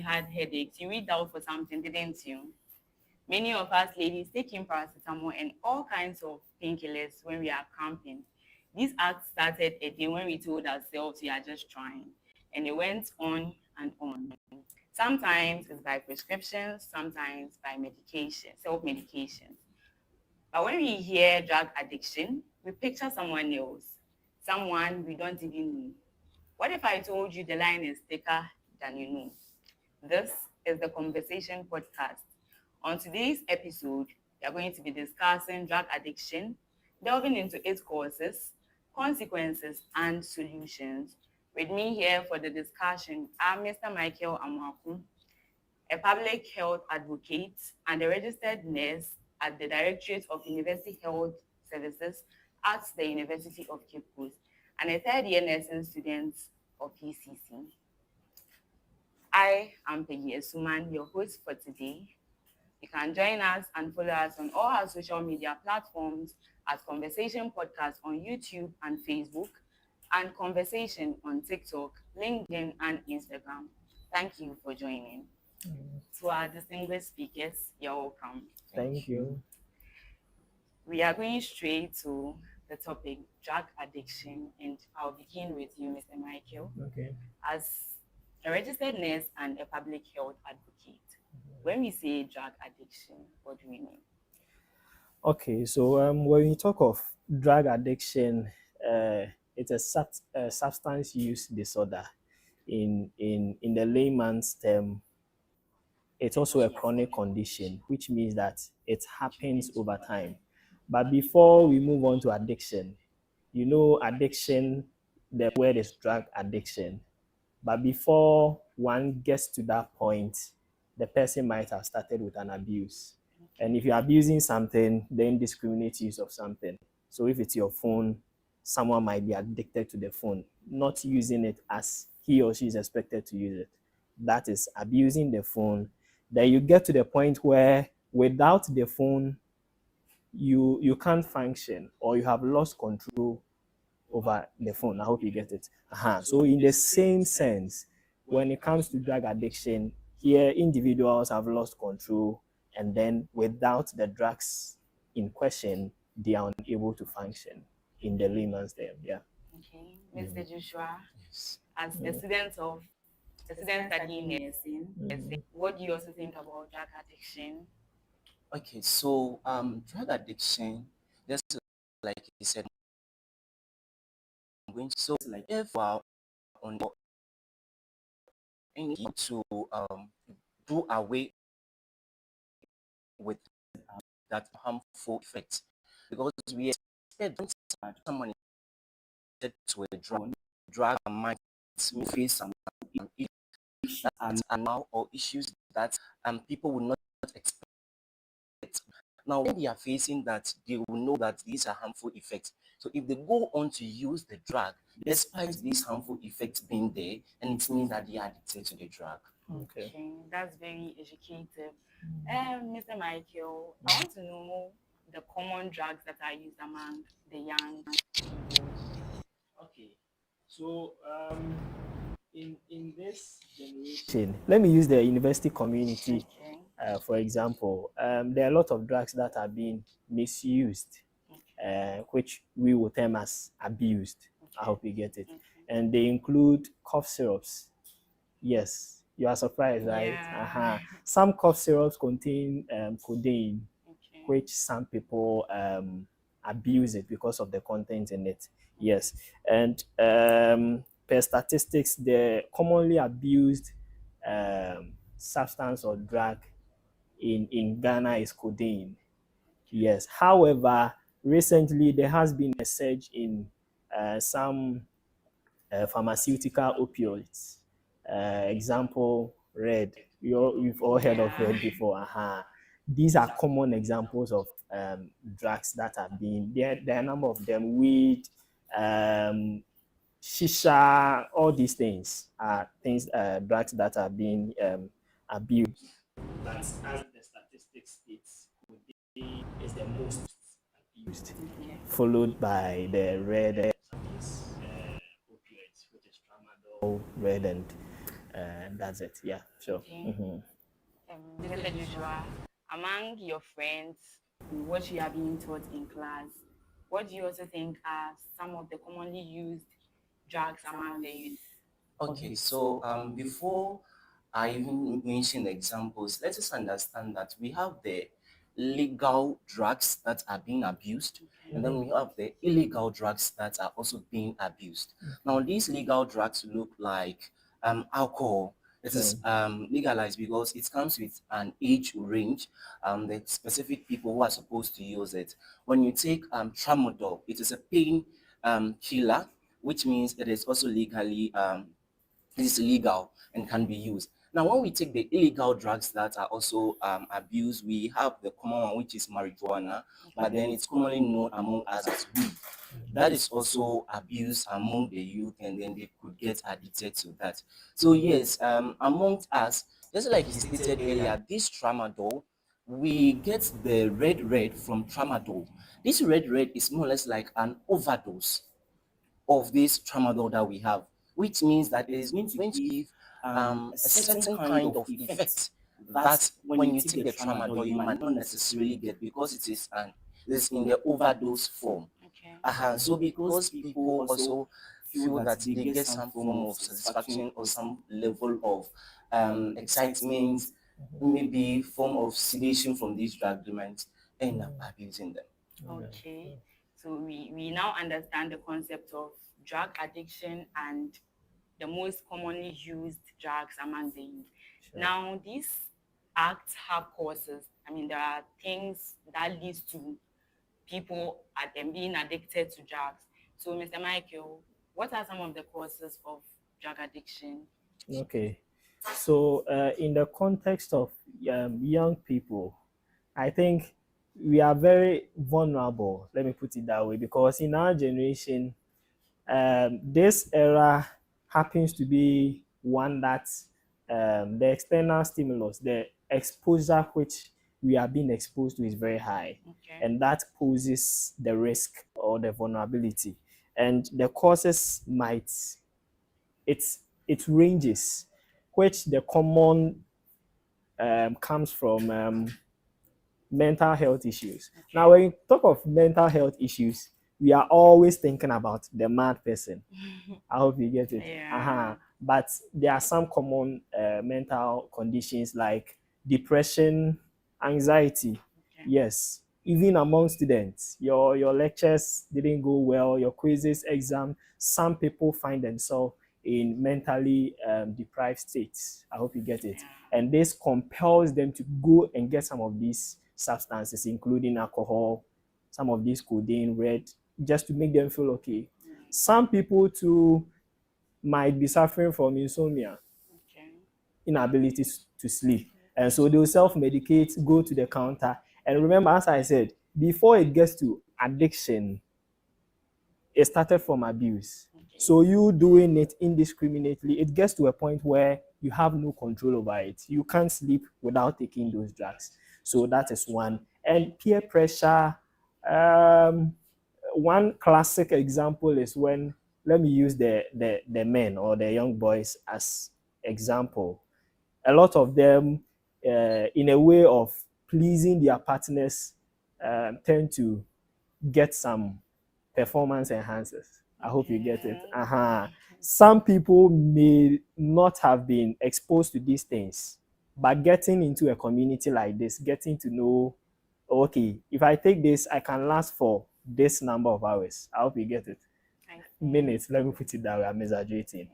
you had headaches, you read out for something, didn't you? Many of us ladies take in paracetamol and all kinds of painkillers when we are cramping. This act started a day when we told ourselves we are just trying, and it went on and on. Sometimes it's by prescriptions, sometimes by medication, self-medication. But when we hear drug addiction, we picture someone else, someone we don't even know. What if I told you the line is thicker than you know? This is the Conversation Podcast. On today's episode, we are going to be discussing drug addiction, delving into its causes, consequences, and solutions. With me here for the discussion are Mr. Michael Amwaku, a public health advocate and a registered nurse at the Directorate of University Health Services at the University of Cape Coast, and a third-year nursing student of UCC. I am Peggy Essuman, your host for today. You can join us and follow us on all our social media platforms at Conversation Podcast on YouTube and Facebook, and Conversation on TikTok, LinkedIn, and Instagram. Thank you for joining. To our distinguished speakers, you're welcome. Thank you. We are going straight to the topic, drug addiction, and I'll begin with you, Mr. Michael. Okay. As a registered nurse and a public health advocate, when we say drug addiction, what do we mean? Okay, so when we talk of drug addiction, it's a substance use disorder. In the layman's term, it's also a chronic condition, which means that it happens over time. But before we move on to addiction, addiction, the word is drug addiction. But before one gets to that point, the person might have started with an abuse. And if you're abusing something, the indiscriminate use of something. So if it's your phone, someone might be addicted to the phone, not using it as he or she is expected to use it. That is abusing the phone. Then you get to the point where without the phone, you can't function, or you have lost control over the phone. I hope you get it. So in the same sense, when it comes to drug addiction, here individuals have lost control, and then without the drugs in question, they are unable to function in the layman's term. Yeah. Okay, Mr. Joshua, as a student studying nursing, what do you also think about drug addiction? Okay, so drug addiction, just like you said, I'm going to so like if we are on and need to do away with that harmful effect, because we expect someone to a drug might face some issues and now or issues that people will not expect. Now, when they are facing that, they will know that these are harmful effects. So if they go on to use the drug, despite these harmful effects being there, and it means that they are addicted to the drug. Okay, that's very educative. Mr. Michael, I want to know the common drugs that are used among the young people. Okay, so in this generation, let me use the university community. For example, there are a lot of drugs that are being misused, which we will term as abused. I hope you get it. And they include cough syrups. Yes, you are surprised, right? Yeah. Some cough syrups contain codeine, which some people abuse it because of the content in it. Yes, and per statistics, the commonly abused substance or drug in Ghana is codeine. Yes. However, recently there has been a surge in some pharmaceutical opioids. Example, red. We've all heard of red before. These are common examples of drugs that are being there. There are a number of them. Weed, shisha, all these things are drugs that are being abused. But as the statistics states, codeine is the most abused, followed by the red opioids, which is tramadol, red, and And that's it. Yeah, sure. Okay. Mr. Joshua, among your friends, what you are being taught in class, what do you also think are some of the commonly used drugs among the youth? Okay, so before I even mention examples, let us understand that we have the legal drugs that are being abused, and then we have the illegal drugs that are also being abused. Now, these legal drugs look like alcohol. It is legalized because it comes with an age range, the specific people who are supposed to use it. When you take tramadol, it is a pain killer, which means it is also legally is legal and can be used. Now, when we take the illegal drugs that are also abused, we have the common one, which is marijuana, but then it's commonly known among us as weed. That is also abused among the youth, and then they could get addicted to that. So, yes, among us, just like he stated earlier, this tramadol, we get the red from tramadol. This red is more or less like an overdose of this tramadol that we have, which means that it is going to give a certain kind of effect that when you take the tramadol, you might not necessarily get because it is in the overdose form. Okay. So because people also feel that they get some form of satisfaction or some level of excitement, maybe form of sedation from these drug, they might end up abusing them. Okay. So we now understand the concept of drug addiction and the most commonly used drugs among the youth. Now, these acts have causes. I mean, there are things that leads to people at them being addicted to drugs. So, Mr. Michael, what are some of the causes of drug addiction? Okay. So, in the context of young people, I think we are very vulnerable. Let me put it that way, because in our generation, this era happens to be one that the external stimulus, the exposure which we are being exposed to is very high, Okay. and that poses the risk or the vulnerability. And the causes might it ranges, which the common comes from mental health issues. Okay. Now, when you talk of mental health issues, we are always thinking about the mad person. I hope you get it. Yeah. But there are some common mental conditions like depression, anxiety. Okay. Yes, even among students, your lectures didn't go well, your quizzes, exam. Some people find themselves in mentally deprived states. I hope you get it. Yeah. And this compels them to go and get some of these substances, including alcohol, some of these codeine, red, just to make them feel okay. Some people too might be suffering from insomnia, Okay. inability to sleep. And so they'll self medicate, go to the counter. And remember, as I said, before it gets to addiction, it started from abuse. Okay. So you doing it indiscriminately, it gets to a point where you have no control over it. You can't sleep without taking those drugs. So that is one. And peer pressure. One classic example is when, let me use the men or the young boys as example. A lot of them, in a way of pleasing their partners, tend to get some performance enhancers. I hope you get it. Some people may not have been exposed to these things, but getting into a community like this, getting to know, okay, if I take this, I can last for this number of hours. I hope you get it. Minutes, let me put it that way. I'm exaggerating.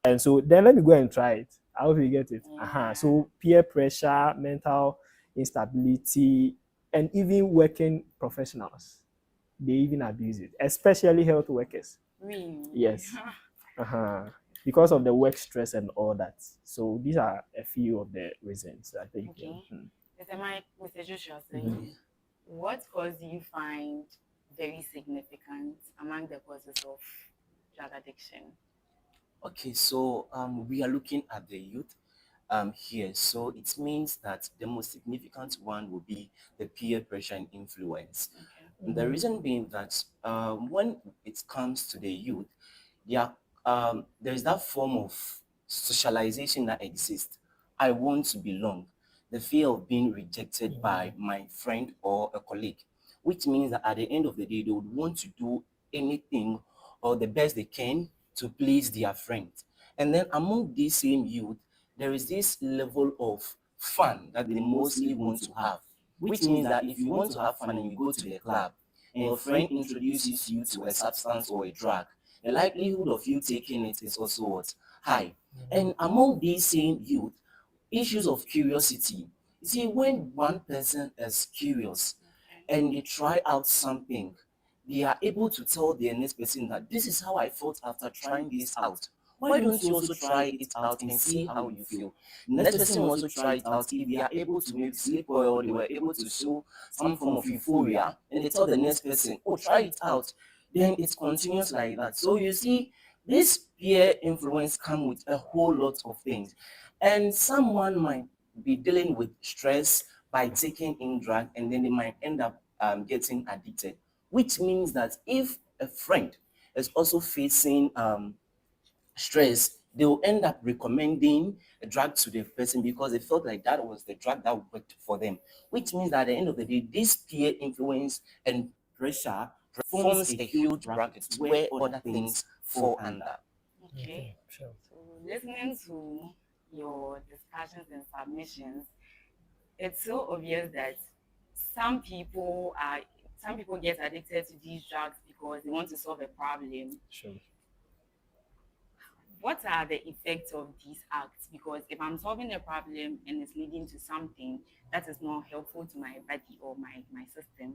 And so then let me go and try it. I hope you get it. So peer pressure, mental instability, and even working professionals, they even abuse it, especially health workers. Really? Yes. Because of the work stress and all that. So these are a few of the reasons I think. Okay. Mr. Joshua, what cause do you find very significant among the causes of drug addiction? Okay, so we are looking at the youth here. So it means that the most significant one will be the peer pressure and influence. Okay. The reason being that when it comes to the youth, there is that form of socialization that exists. I want to belong. The fear of being rejected by my friend or a colleague, which means that at the end of the day, they would want to do anything or the best they can to please their friend. And then among these same youth, there is this level of fun that they mostly want to have, which means that if you want to have fun and you go to the club and your friend introduces you to a substance or a drug, the likelihood of you taking it is also what? High. And among these same youth, issues of curiosity. You see, when one person is curious and they try out something, they are able to tell the next person that this is how I felt after trying this out. Why don't you also try it out and see how you feel? The next person will also try it out. If they are able to maybe sleep well, they were able to show some form of euphoria, and they tell the next person, oh, try it out. Then it continues like that. So you see, this peer influence comes with a whole lot of things. And someone might be dealing with stress by taking in drug, and then they might end up getting addicted, which means that if a friend is also facing stress, they will end up recommending a drug to the person because they felt like that was the drug that worked for them, which means that at the end of the day, this peer influence and pressure forms a huge bracket where other things fall under. Okay. Sure. So listening to your discussions and submissions, it's so obvious that some people are some people get addicted to these drugs because they want to solve a problem. Sure. What are the effects of these acts? Because if I'm solving a problem and it's leading to something that is not helpful to my body or my system,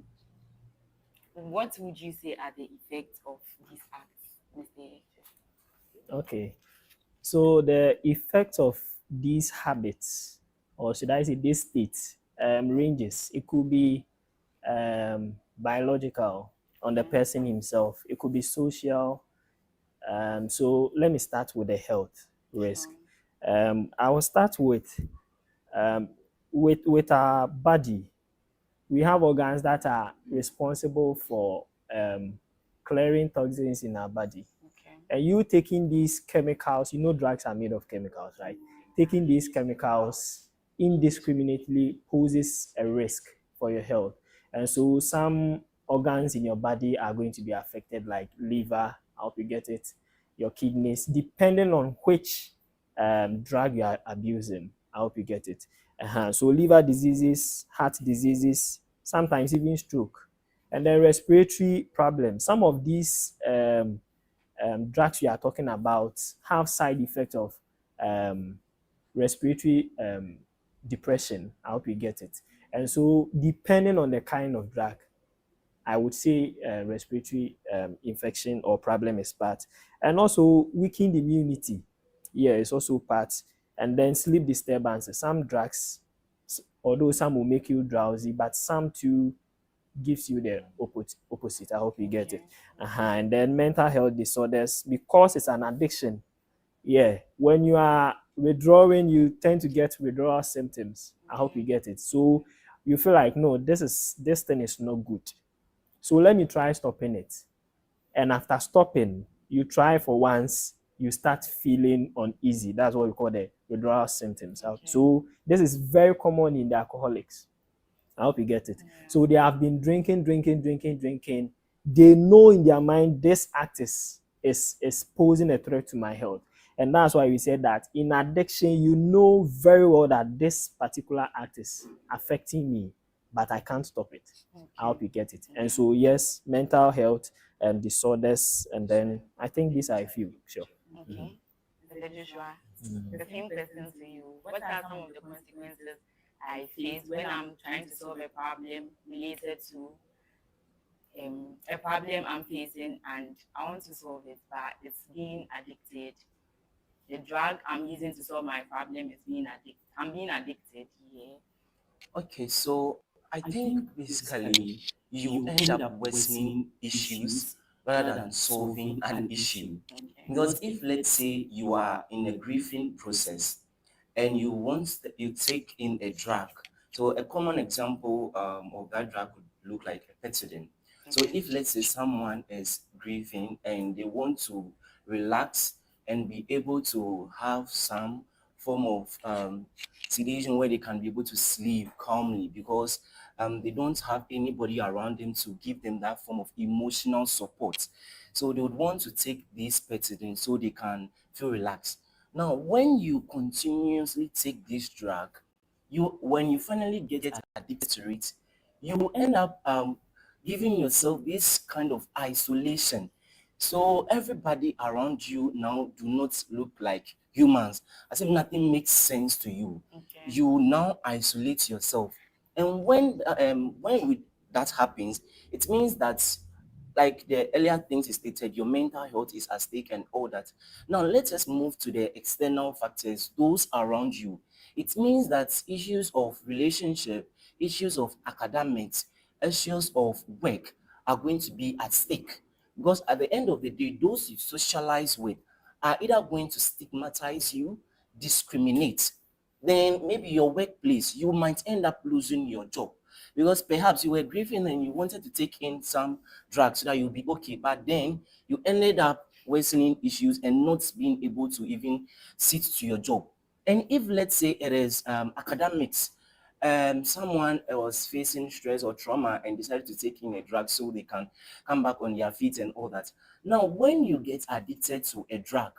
what would you say are the effects of these acts, Mr. Okay. So the effect of these habits, or should I say this state, ranges. It could be biological on the person himself. It could be social. So let me start with the health risk. I will start um, with our body. We have organs that are responsible for clearing toxins in our body. Okay. And you taking these chemicals, drugs are made of chemicals, right? Taking these chemicals indiscriminately poses a risk for your health. And so some organs in your body are going to be affected, like liver, I hope you get it, your kidneys, depending on which drug you are abusing. I hope you get it. So liver diseases, heart diseases, sometimes even stroke, and then respiratory problems. Some of these drugs we are talking about have side effects of respiratory depression. I hope you get it. And so, depending on the kind of drug, I would say respiratory infection or problem is part. And also, weakened immunity. Yeah, it's also part. And then sleep disturbances. Some drugs, although some will make you drowsy, but some too gives you the opposite. I hope you get it. And then mental health disorders, because it's an addiction. Yeah, when you are withdrawing, you tend to get withdrawal symptoms. I hope you get it. So you feel like, no, this thing is not good. So let me try stopping it. And after stopping, you try for once, you start feeling uneasy. That's what we call the withdrawal symptoms. So this is very common in the alcoholics. I hope you get it. So they have been drinking. They know in their mind this act is posing a threat to my health. And that's why we said that in addiction, you know very well that this particular act is affecting me, but I can't stop it. I hope you get it. And so, yes, mental health and disorders, and then I think these are a few. Sure. Okay. Mr. Joshua, the same question to you. What are some of the consequences I face when I'm trying to solve a problem related to a problem I'm facing and I want to solve it, but it's being addicted? The drug I'm using to solve my problem is being addicted. I'm being addicted. Yeah. Okay, so I think basically you end up worsening issues rather than solving an issue. Okay. Because if, let's say, you are in a grieving process and you take in a drug, so a common example of that drug would look like a pethidine. So if, let's say, someone is grieving and they want to relax and be able to have some form of sedation where they can be able to sleep calmly, because they don't have anybody around them to give them that form of emotional support. So they would want to take this petidine so they can feel relaxed. Now, when you continuously take this drug, when you finally get addicted to it, you end up giving yourself this kind of isolation. So everybody around you now do not look like humans, as if nothing makes sense to you. Okay. You now isolate yourself, and that happens, it means that, like the earlier things you stated, your mental health is at stake and all that. Now let us move to the external factors, those around you. It means that issues of relationship, issues of academics, issues of work are going to be at stake, because at the end of the day, those you socialize with are either going to stigmatize you, discriminate. Then maybe your workplace, you might end up losing your job, because perhaps you were grieving and you wanted to take in some drugs so that you'll be okay, but then you ended up worsening issues and not being able to even sit to your job. And if, let's say, it is academics, someone was facing stress or trauma and decided to take in a drug so they can come back on their feet and all that. Now, when you get addicted to a drug,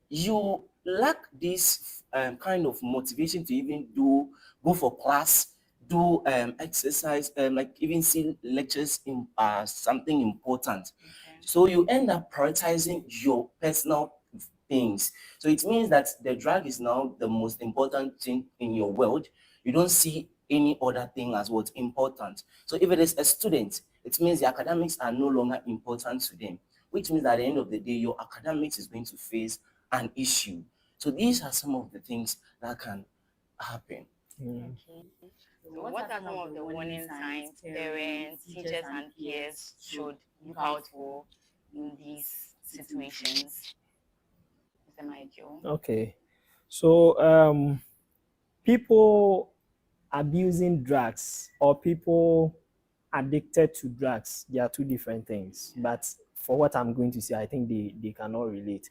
you lack this kind of motivation to even go for class, do exercise, like even see lectures in something important. Okay. So you end up prioritizing your personal things. So it means that the drug is now the most important thing in your world. You don't see any other thing as what's important. So if it is a student, it means the academics are no longer important to them, which means that at the end of the day, your academics is going to face an issue. So these are some of the things that can happen. Mm. Okay. So what are some of the warning signs parents, teachers, and peers should look out for in these situations? Mr. Michael. Okay. So people abusing drugs or people addicted to drugs, they are two different things. But for what I'm going to say, I think they cannot relate.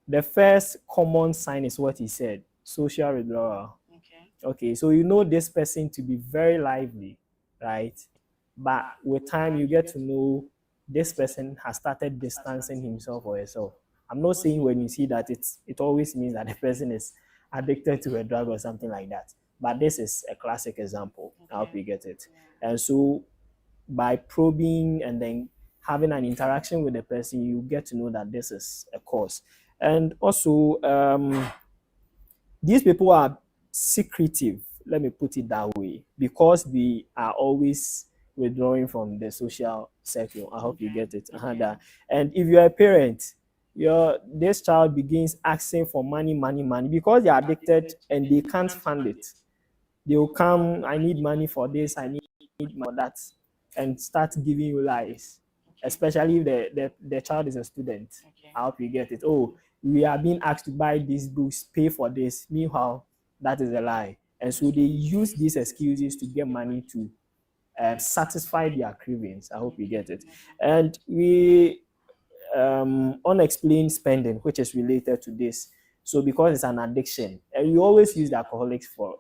The first common sign is what he said, social withdrawal. Okay. Okay, so you know this person to be very lively, right? But with time, you get to know this person has started distancing himself or herself. I'm not saying when you see that it always means that the person is addicted to a drug or something like that. But this is a classic example. I hope Okay. you get it. Yeah. And so by probing and then having an interaction with the person, you get to know that this is a cause. And also, these people are secretive, let me put it that way, because we are always withdrawing from the social circle. I hope you Okay. get it. Okay. And if you're a parent, this child begins asking for money because they are addicted and they can't fund it. They will come, I need money for this, I need money for that, and start giving you lies, Okay. especially if the child is a student. Okay. I hope you get it. Oh, we are being asked to buy these books, pay for this. Meanwhile, that is a lie. And so they use these excuses to get money to satisfy their cravings. I hope you get it. And we unexplained spending, which is related to this. So because it's an addiction, and we always use the alcoholics for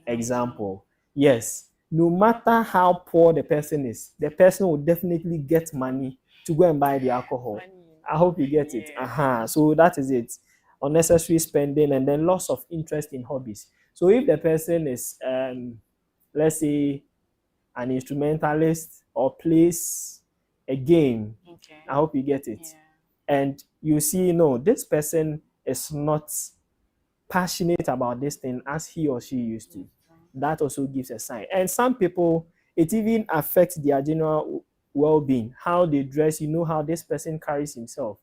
example. Yes, no matter how poor the person is, the person will definitely get money to go and buy the alcohol. Money. I hope you get it. Yeah. So that is it. Unnecessary spending and then loss of interest in hobbies. So if the person is, let's say, an instrumentalist or plays a game, Okay. I hope you get it. Yeah. And you see, no, this person is not passionate about this thing as he or she used to. That also gives a sign. And some people, it even affects their general well-being, how they dress, you know, how this person carries himself.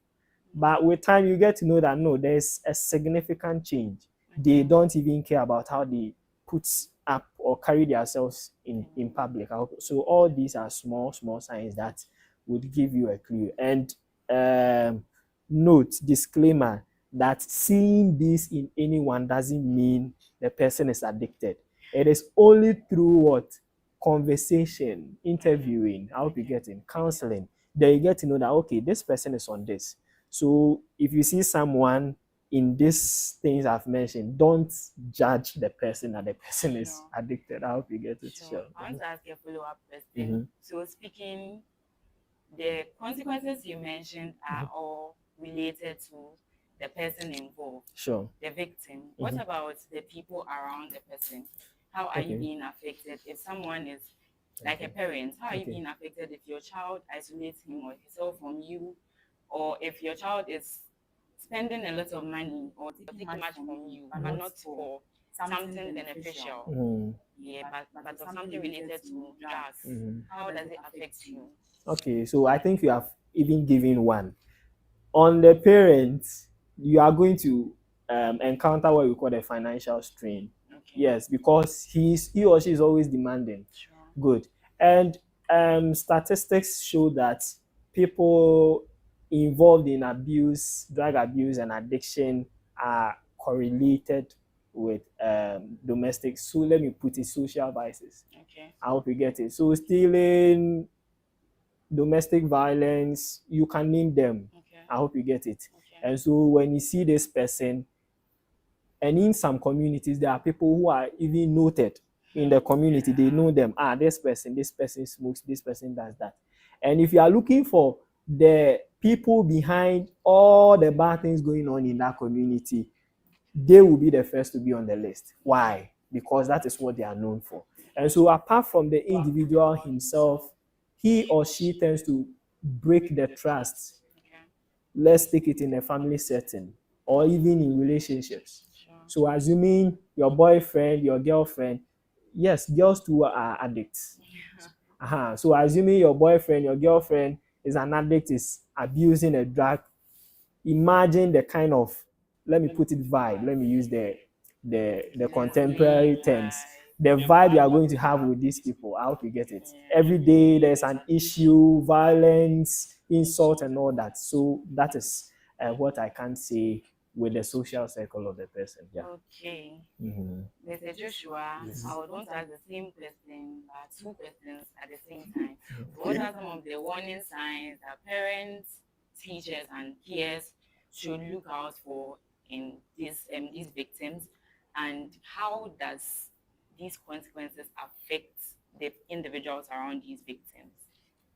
But with time, you get to know that no, there's a significant change. They don't even care about how they put up or carry themselves in public. So all these are small signs that would give you a clue. And note, disclaimer, that seeing this in anyone doesn't mean the person is addicted. It is only through what? Conversation, interviewing, I hope you get in, counseling. then you get to know that, okay, this person is on this. So if you see someone in these things I've mentioned, don't judge the person that the person is Sure. addicted. I hope you get it. Sure. Sure. I want to ask you a follow-up question. Mhm. So speaking, the consequences you mentioned are all related to the person involved, Sure. the victim. What about the people around the person? How are you Okay. being affected if someone is like a parent? How are you Okay. being affected if your child isolates him or herself from you, or if your child is spending a lot of money or taking much from you, but not for something beneficial? Mm. Yeah, but of something related to drugs. Mhm. How does it affect you? Okay, so I think you have even given one. On the parents, you are going to encounter what we call the financial strain. Okay. Yes, because he or she is always demanding. Sure. Good. And statistics show that people involved in abuse, drug abuse, and addiction are correlated with domestic. So let me put it, social vices. Okay. I hope you get it. So stealing, domestic violence, you can name them. Okay. I hope you get it. Okay. And so when you see this person, and in some communities, there are people who are even noted in the community. They know them. This person smokes, this person does that. And if you are looking for the people behind all the bad things going on in that community, they will be the first to be on the list. Why? Because that is what they are known for. And so apart from the individual himself, he or she tends to break the trust. Okay. Let's take it in a family setting or even in relationships. Sure. So assuming your boyfriend, your girlfriend, yes, girls too are addicts. So assuming your boyfriend, your girlfriend is an addict, is abusing a drug, imagine the kind of, let me put it, vibe. Let me use the contemporary terms. The vibe you are going to have with these people. I hope you get it. Every day there's an issue, violence, insult, and all that. So that is what I can say with the social circle of the person. Yeah. Okay. Mm-hmm. Mr. Joshua, I would want to ask the same question, but two questions at the same time. So what are some of the warning signs that parents, teachers, and peers should look out for in these victims, and how does these consequences affect the individuals around these victims?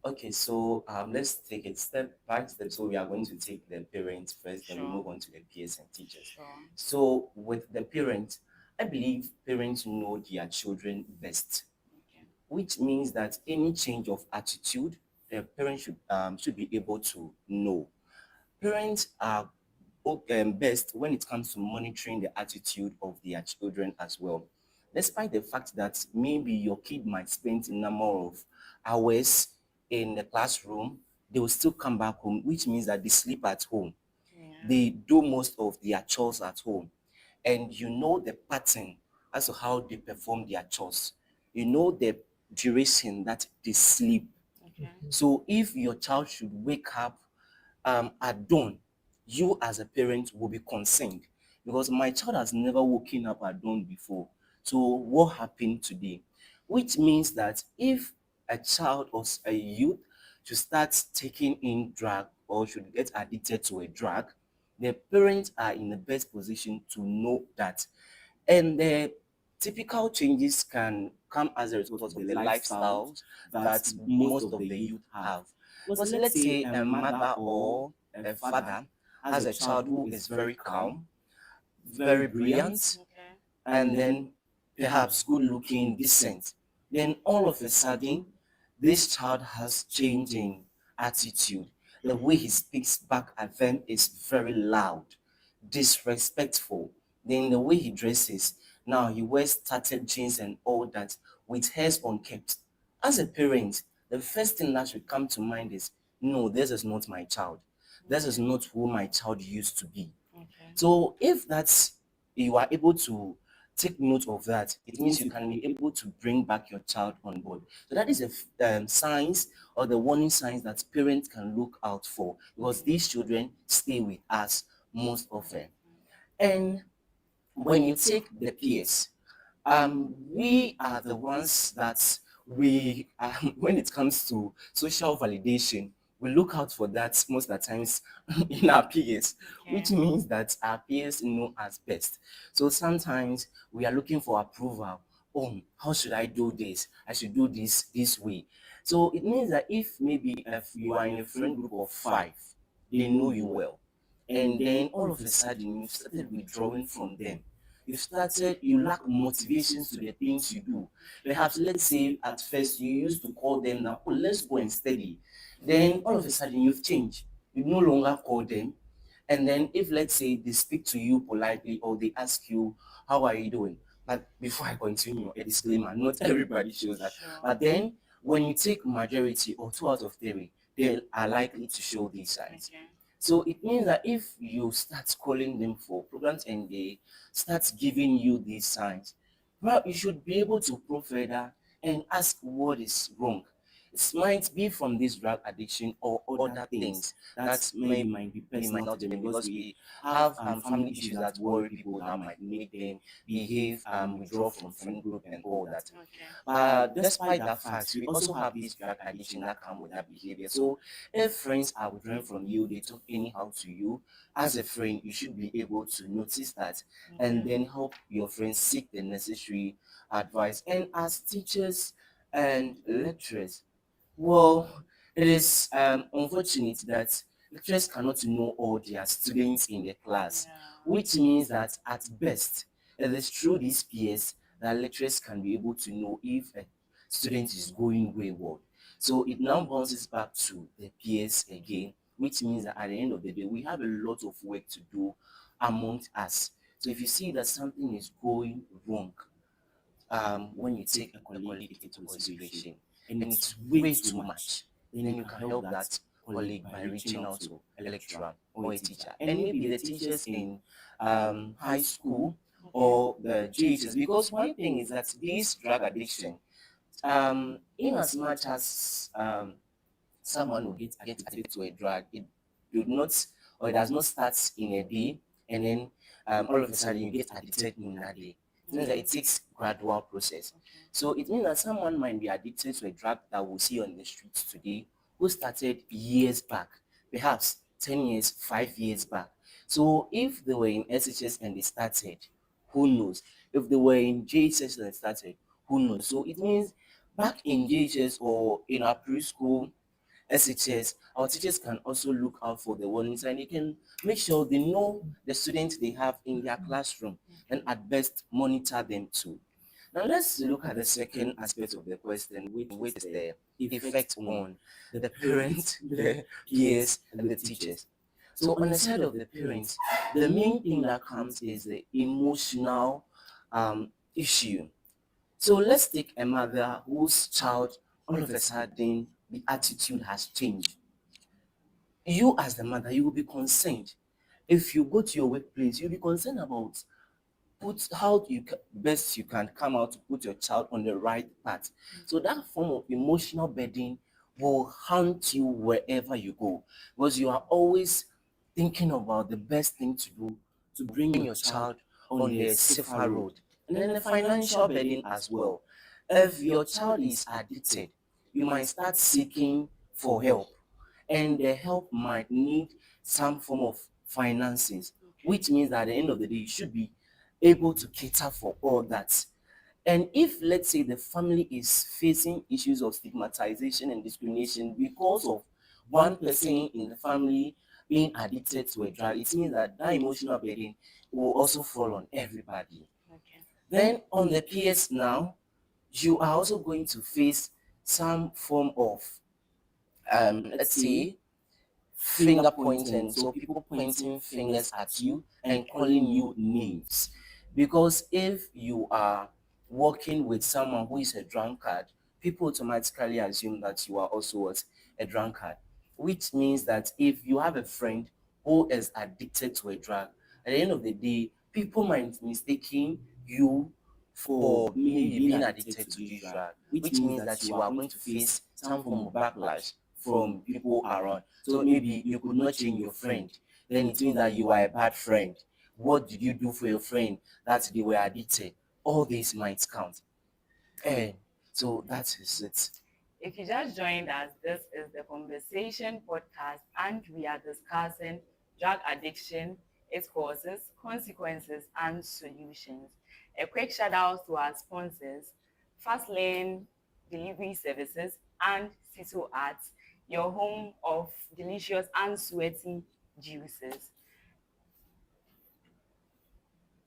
Okay, so let's take it step by step. So we are going to take the parents first, then we Sure. move on to the peers and teachers. Sure. So with the parents, I believe parents know their children best, Okay. which means that any change of attitude, the parents should be able to know. Parents are best when it comes to monitoring the attitude of their children as well. Despite the fact that maybe your kid might spend a number of hours in the classroom, they will still come back home, which means that they sleep at home. Yeah. They do most of their chores at home. And you know the pattern as to how they perform their chores. You know the duration that they sleep. Okay. So if your child should wake up at dawn, you as a parent will be concerned because my child has never woken up at dawn before. So what happened today? Which means that if a child or a youth should start taking in drug or should get addicted to a drug, the parents are in the best position to know that. And the typical changes can come as a result of the lifestyles that most of the youth have. Because let's say a mother or a father has a child who is very calm, very brilliant, Okay. and then perhaps good looking, decent. Then all of a sudden, this child has changing attitude. The way he speaks back at them is very loud, disrespectful. Then the way he dresses, now he wears tattered jeans and all that with hairs unkept. As a parent, the first thing that should come to mind is, no, this is not my child. This is not who my child used to be. Okay. So if that's you are able to take note of that, it means you can be able to bring back your child on board. So that is a signs or the warning signs that parents can look out for because these children stay with us most often. And when you take the peers, we are the ones that when it comes to social validation, we look out for that most of the times in our peers, which Okay. means that our peers know us best. So sometimes we are looking for approval. Oh, how should I do this? I should do this way. So it means that if maybe if you are in a friend group of five, they know you well, and then all of a sudden you've started withdrawing from them. You lack motivations to the things you do. Perhaps let's say at first you used to call them now, oh, let's go and study. Then all of a sudden you've changed. You no longer call them. And then if let's say they speak to you politely or they ask you, how are you doing? But before I continue, a disclaimer, not everybody shows that. Sure. But then when you take majority or 2 out of 3, they are likely to show these signs. Okay. So it means that if you start calling them for programs and they start giving you these signs, well, you should be able to probe further and ask what is wrong. It might be from this drug addiction or other things that maybe might be personal to them, because we have family issues that worry people that might make them behave, withdraw from friend group and all that. Okay. Despite that fact, we also have this drug addiction that come with that behavior. So if friends are withdrawing from you, they talk anyhow to you, as a friend, you should be able to notice that and then help your friends seek the necessary advice. And as teachers and lecturers, well, it is unfortunate that lecturers cannot know all their students in the class, Yeah. which means that at best, it is through these peers that lecturers can be able to know if a student is going wayward. So it now bounces back to the peers again, which means that at the end of the day, we have a lot of work to do amongst us. So if you see that something is going wrong, when you take a colleague into consideration and it's way too much, then you can help that colleague by reaching out to a lecturer or a teacher. And maybe the teachers in high school or the GHS, because one thing is that this drug addiction, in as much as someone will get addicted to a drug, it do not or it does not start in a day and then all of a sudden you get addicted in that day. It means that it takes gradual process. So it means that someone might be addicted to a drug that we see on the streets today who started years back, perhaps 10 years, 5 years back. So if they were in SHS and they started, who knows? If they were in JHS and they started, who knows? So it means back in JHS or in our preschool SHS, our teachers can also look out for the warnings and they can make sure they know the students they have in their classroom and at best monitor them too. Now let's look at the second aspect of the question, which is the effect on the parents, the peers, and the teachers. So on the side of the parents, the main thing that comes is the emotional issue. So let's take a mother whose child all of a sudden the attitude has changed. You as the mother, you will be concerned. If you go to your workplace, you'll be concerned about put how best you can come out to put your child on the right path. So that form of emotional burden will haunt you wherever you go, because you are always thinking about the best thing to do to bring your child on the safer road. And then the financial burden as well. If your child is addicted, you might start seeking for help, and the help might need some form of finances, which means that at the end of the day, you should be able to cater for all that. And if, let's say, the family is facing issues of stigmatization and discrimination because of one person in the family being addicted to a drug, it means that that emotional burden will also fall on everybody. Okay. Then on the peers now, you are also going to face some form of, let's say, finger pointing. So people pointing fingers at you and calling you names. Because if you are working with someone who is a drunkard, people automatically assume that you are also what? A drunkard. Which means that if you have a friend who is addicted to a drug, at the end of the day, people might mistaking you for maybe being addicted to this drug, which means that you are going to face some form of backlash from people around. So maybe you could not change your friend. Then it means that you are a bad friend. What did you do for your friend that they were addicted? All these might count. And so that is it. If you just joined us, this is the Conversation Podcast, and we are discussing drug addiction, its causes, consequences, and solutions. A quick shout out to our sponsors, Fast Lane Delivery Services and Cito Arts, your home of delicious and sweaty juices.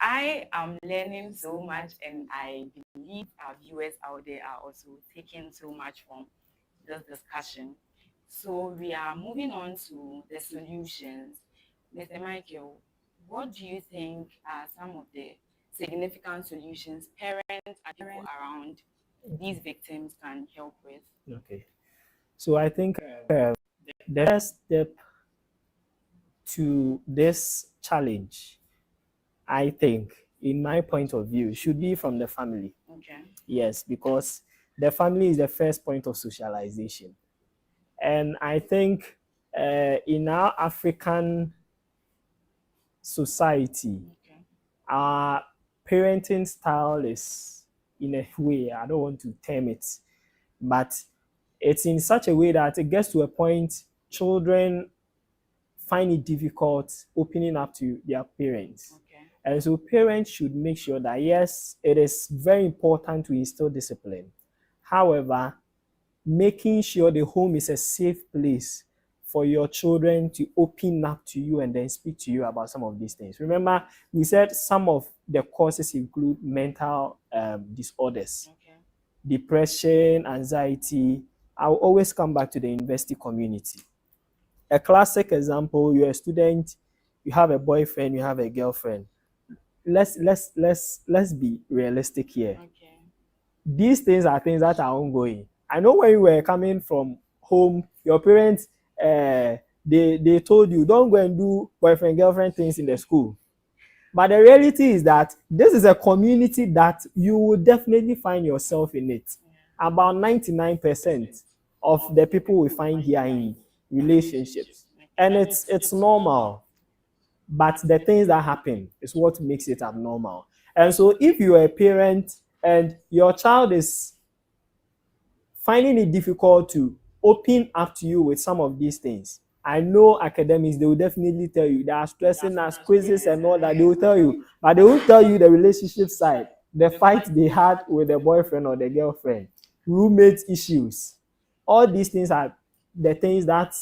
I am learning so much, and I believe our viewers out there are also taking so much from this discussion. So we are moving on to the solutions. Mr. Michael, what do you think are some of the significant solutions parents and people around these victims can help with? Okay. So I think the first step to this challenge, I think, in my point of view, should be from the family. Okay. Yes, because the family is the first point of socialization. And I think in our African society, Okay. our parenting style is, in a way, I don't want to term it, but it's in such a way that it gets to a point children find it difficult opening up to their parents. Okay. And so parents should make sure that, yes, it is very important to instill discipline. However, making sure the home is a safe place for your children to open up to you and then speak to you about some of these things. Remember, we said some of the causes include mental disorders, Okay. depression, anxiety. I'll always come back to the university community. A classic example, you're a student, you have a boyfriend, you have a girlfriend. Let's be realistic here. Okay. These things are things that are ongoing. I know when you were coming from home, your parents they told you don't go and do boyfriend girlfriend things in the school. But the reality is that this is a community that you will definitely find yourself in it. Yeah. About 99% of the people we find here in relationships. Okay. And it's normal. But the things that happen is what makes it abnormal. And so if you are a parent and your child is finding it difficult to open up to you with some of these things, I know academics, they will definitely tell you they are stressing us, quizzes and all that, they will tell you, but they won't tell you the relationship side, the fight they had with the boyfriend or the girlfriend, roommate issues. All these things are the things that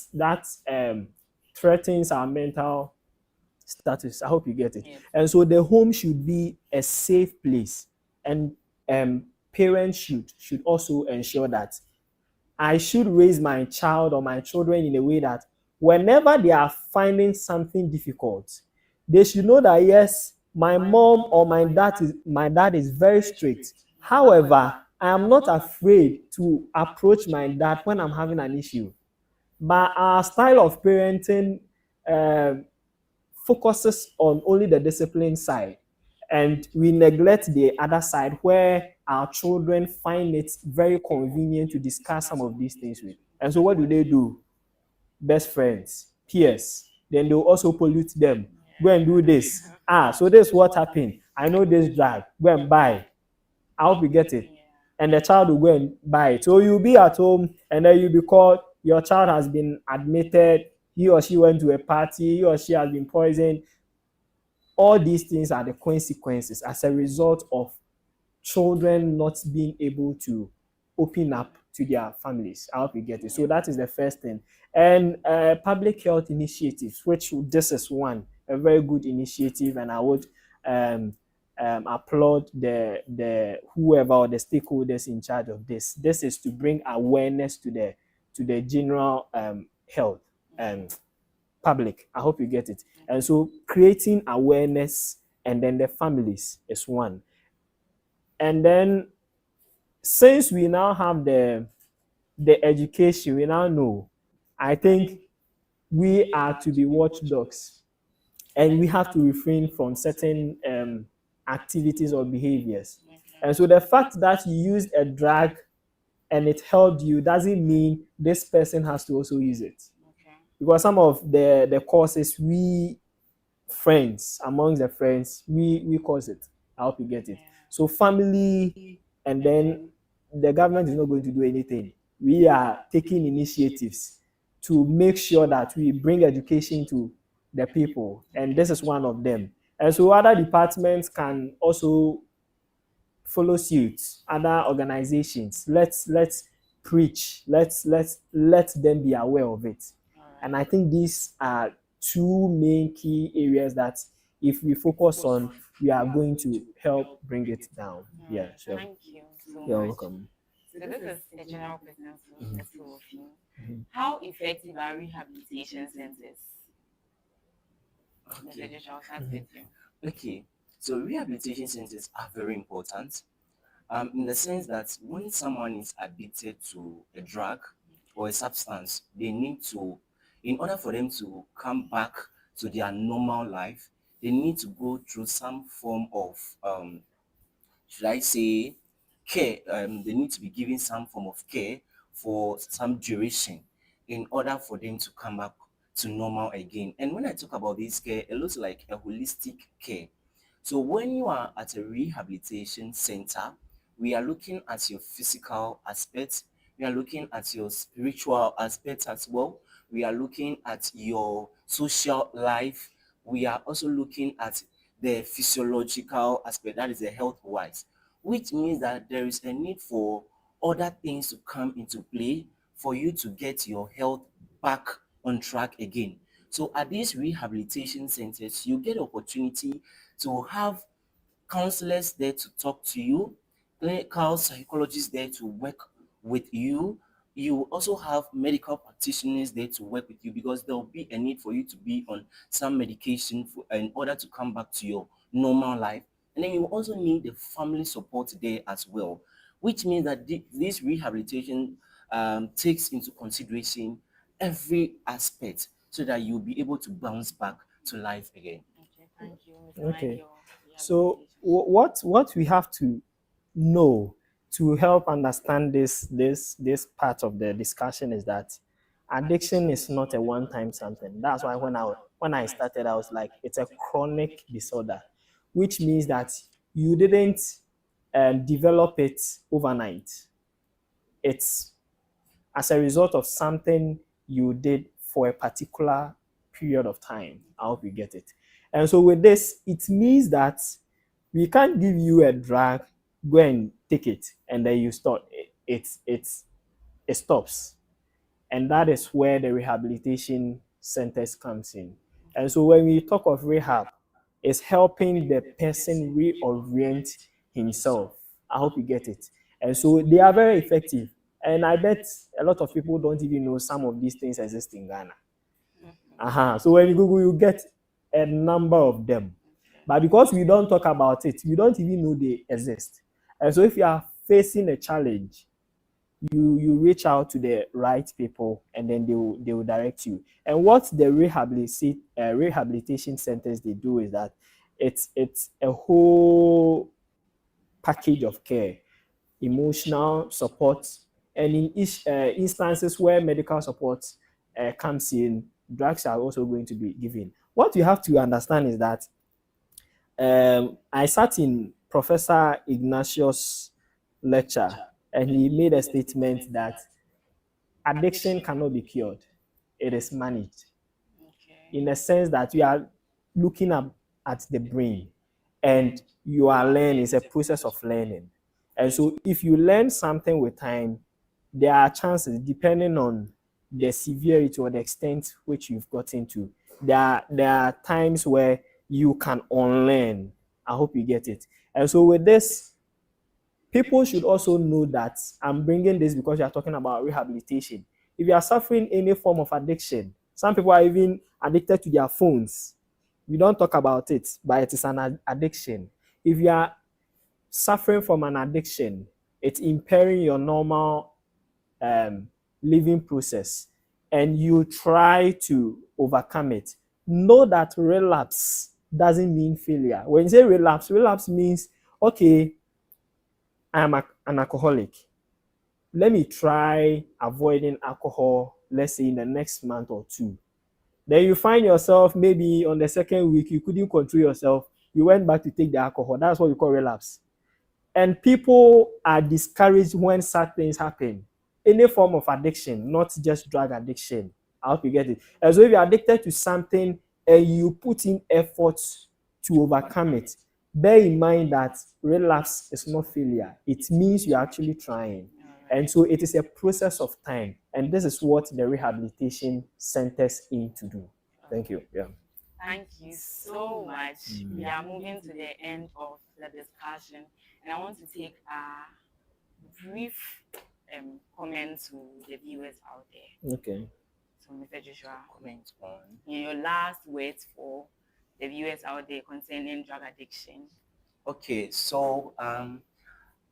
threatens our mental status. I hope you get it. Yes. And so the home should be a safe place, and parents should also ensure that I should raise my child or my children in a way that whenever they are finding something difficult, they should know that, yes, my mom or my dad is very strict. However, I am not afraid to approach my dad when I'm having an issue. But our style of parenting focuses on only the discipline side, and we neglect the other side where our children find it very convenient to discuss some of these things with. And so what do? Best friends, peers. Then they'll also pollute them. Go and do this. So this is what happened. I know this drug. Go and buy. I hope you get it. Yeah. And the child will go and buy it. So you'll be at home and then you'll be called, your child has been admitted, he or she went to a party, he or she has been poisoned. All these things are the consequences as a result of children not being able to open up to their families. I hope you get it. So that is the first thing. And public health initiatives, which this is one, a very good initiative, and I would applaud the whoever or the stakeholders in charge of this. This is to bring awareness to the general health public. I hope you get it. And so creating awareness, and then the families is one. And then since we now have the education, we now know, I think we are to be watchdogs, and we have to refrain from certain activities or behaviors. And so the fact that you used a drug and it helped you doesn't mean this person has to also use it. Okay. Because some of the causes, we friends, amongst the friends, we cause it. I hope you get it. Yeah. So family, and then the government is not going to do anything. we are taking initiatives to make sure that we bring education to the people, and this is one of them. And so other departments can also follow suit, other organizations. Let's preach, let them be aware of it. All And right. I think these are two main key areas that if we focus on, we are going to help bring it down. All Yeah, right. sure. Thank you so You're much. welcome. So this is a general question for Mhm. all of you. Mhm. How effective are rehabilitation centers? Mr. Okay. Joshua, I'll start with you. Okay. So rehabilitation centers are very important. In the sense that when someone is addicted to a drug or a substance, they need to, in order for them to come back to their normal life, they need to go through some form of, should I say, care. They need to be given some form of care for some duration in order for them to come back to normal again. And when I talk about this care, it looks like a holistic care. So when you are at a rehabilitation center, we are looking at your physical aspects, we are looking at your spiritual aspects as well, we are looking at your social life, we are also looking at the physiological aspect, that is the health wise, which means that there is a need for other things to come into play for you to get your health back on track again. So at these rehabilitation centers, you get opportunity to have counselors there to talk to you, clinical psychologists there to work with you. You also have medical practitioners there to work with you because there will be a need for you to be on some medication in order to come back to your normal life. And then you also need the family support there as well, which means that this rehabilitation takes into consideration every aspect so that you'll be able to bounce back to life again. Okay, thank you, Mr. Okay. Michael. So Rehabilitation. what we have to know to help understand this part of the discussion is that addiction is not a one-time something. That's why when I started, I was like, it's a chronic disorder, which means that you didn't develop it overnight. It's as a result of something you did for a particular period of time. I hope you get it. And so with this, it means that we can't give you a drug, go and take it, and then you stop. It stops. And that is where the rehabilitation centers comes in. And so when we talk of rehab, it's helping the person reorient himself. I hope you get it. And so they are very effective. And I bet a lot of people don't even know some of these things exist in Ghana. So when you Google, you get a number of them. But because we don't talk about it, we don't even know they exist. And so if you are facing a challenge, you reach out to the right people, and then they will direct you. And what the rehabilitation centers they do is that it's a whole package of care, emotional support, and in each instances where medical support comes in, drugs are also going to be given. What you have to understand is that I sat in Professor Ignatius' lecture, and he made a statement that addiction cannot be cured, it is managed. In Okay. the sense that you are looking at the brain, and you are learning, it's a process of learning. And so if you learn something with time, there are chances, depending on the severity or the extent which you've gotten to, there are times where you can unlearn. I hope you get it. And so with this, people should also know that I'm bringing this because you are talking about rehabilitation. If you are suffering any form of addiction, some people are even addicted to their phones. We don't talk about it, but it is an addiction. If you are suffering from an addiction, it's impairing your normal um, living process, and you try to overcome it. Know that relapse doesn't mean failure. When you say relapse means, okay, I am an alcoholic. Let me try avoiding alcohol, let's say in the next month or two. Then you find yourself maybe on the second week, you couldn't control yourself. You went back to take the alcohol. That's what we call relapse. And people are discouraged when such things happen. any form of addiction, not just drug addiction. I hope you get it. And so if you're addicted to something and you put in effort to overcome it, bear in mind that relapse is not failure. It means you're actually trying. All And right. so it is a process of time. And this is what the rehabilitation centers in to do. Thank you. Yeah. Thank you so much. We are moving to the end of the discussion, and I want to take a brief comment to the viewers out there. Okay. So, Mr. Joshua, Comment on. your last words for the viewers out there concerning drug addiction. Okay, so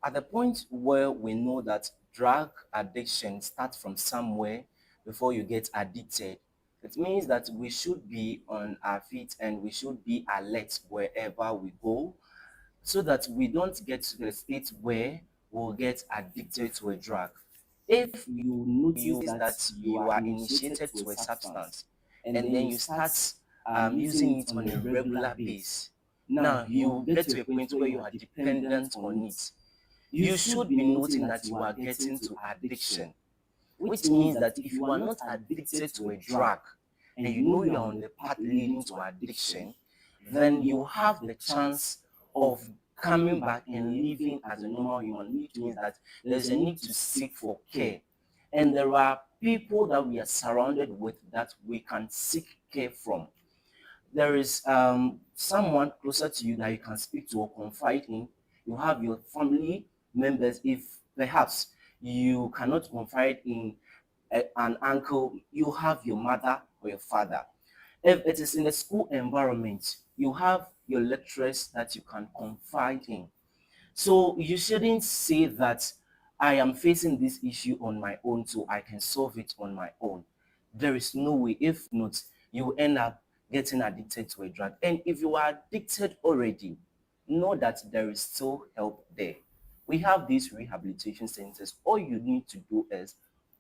at the point where we know that drug addiction starts from somewhere before you get addicted, it means that we should be on our feet and we should be alert wherever we go so that we don't get to the state where we'll get addicted to a drug. If you notice that you are initiated to a substance and then you start using it on a regular basis, now you get to a point where you are dependent on it. You should be noting that you are getting to addiction, which means that if you are not addicted to a drug and you know you are on the path leading to addiction, then you have the chance of coming back and living as a normal human, which means that there's a need to seek for care. And there are people that we are surrounded with that we can seek care from. There is someone closer to you that you can speak to or confide in. You have your family members. If perhaps you cannot confide in an uncle, you have your mother or your father. If it is in the school environment, you have your lecturers that you can confide in. So you shouldn't say that I am facing this issue on my own, so I can solve it on my own. There is no way. If not, you will end up getting addicted to a drug. And if you are addicted already, know that there is still help there. We have these rehabilitation centers. All you need to do is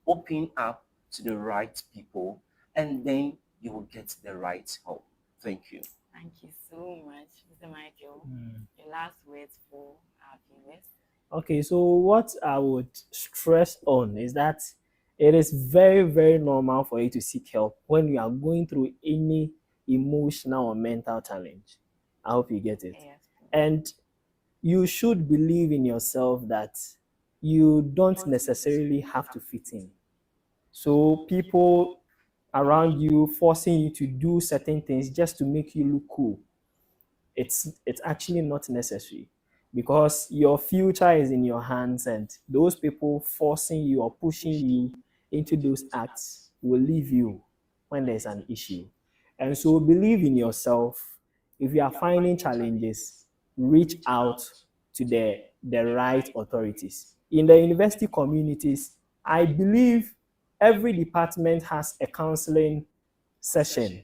open up to the right people, and then you will get the right help. Thank you. Thank you so much, Mr. Michael. Your last words for our viewers. Okay, so what I would stress on is that it is very, very normal for you to seek help when you are going through any emotional or mental challenge. I hope you get it. Yes. And you should believe in yourself that you don't necessarily have to fit in. So people around you forcing you to do certain things just to make you look cool, it's actually not necessary, because your future is in your hands, and those people forcing you or pushing you into those acts will leave you when there's an issue. And so believe in yourself. If you are finding challenges, reach out to the right authorities. In the university communities, I believe every department has a counseling session.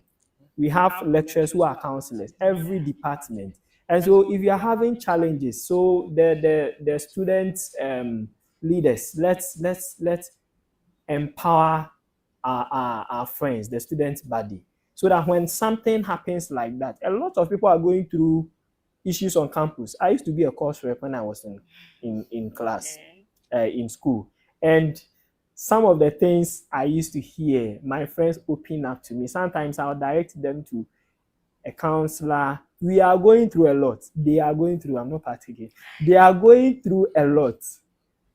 We have lecturers who are counselors, every department. And so if you are having challenges, so the students leaders, let's empower our friends, the student body, so that when something happens like that, a lot of people are going through issues on campus. I used to be a course rep when I was in class, in school. And some of the things I used to hear, my friends open up to me. Sometimes I'll direct them to a counselor. We are going through a lot. They are going through, I'm not partaking. They are going through a lot.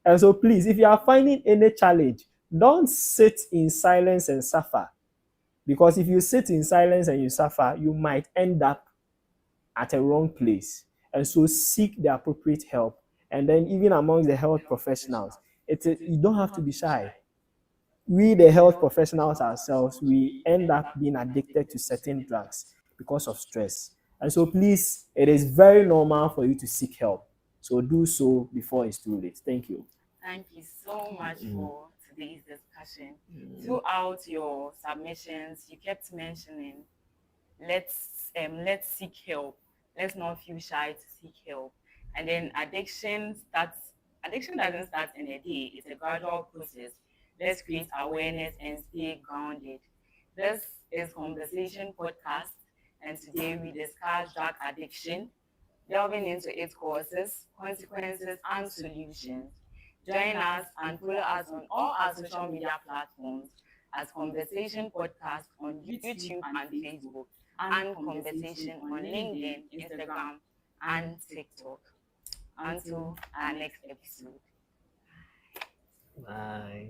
And so please, if you are finding any challenge, don't sit in silence and suffer. Because if you sit in silence and you suffer, you might end up at a wrong place. And so seek the appropriate help. And then even among the health professionals, you don't have to be shy. We, the health professionals ourselves, we end up being addicted to certain drugs because of stress. And so please, it is very normal for you to seek help. So do so before it's too late. Thank you. Thank you so much for today's discussion. Throughout your submissions, you kept mentioning let's seek help. Let's not feel shy to seek help. And then addiction doesn't start in a day. It's a gradual process. Let's create awareness and stay grounded. This is Conversation Podcast, and today we discuss drug addiction, delving into its causes, consequences, and solutions. Join us and follow us on all our social media platforms as Conversation Podcast on YouTube and Facebook, and Conversation on LinkedIn, Instagram, and TikTok. Until our next episode. Bye.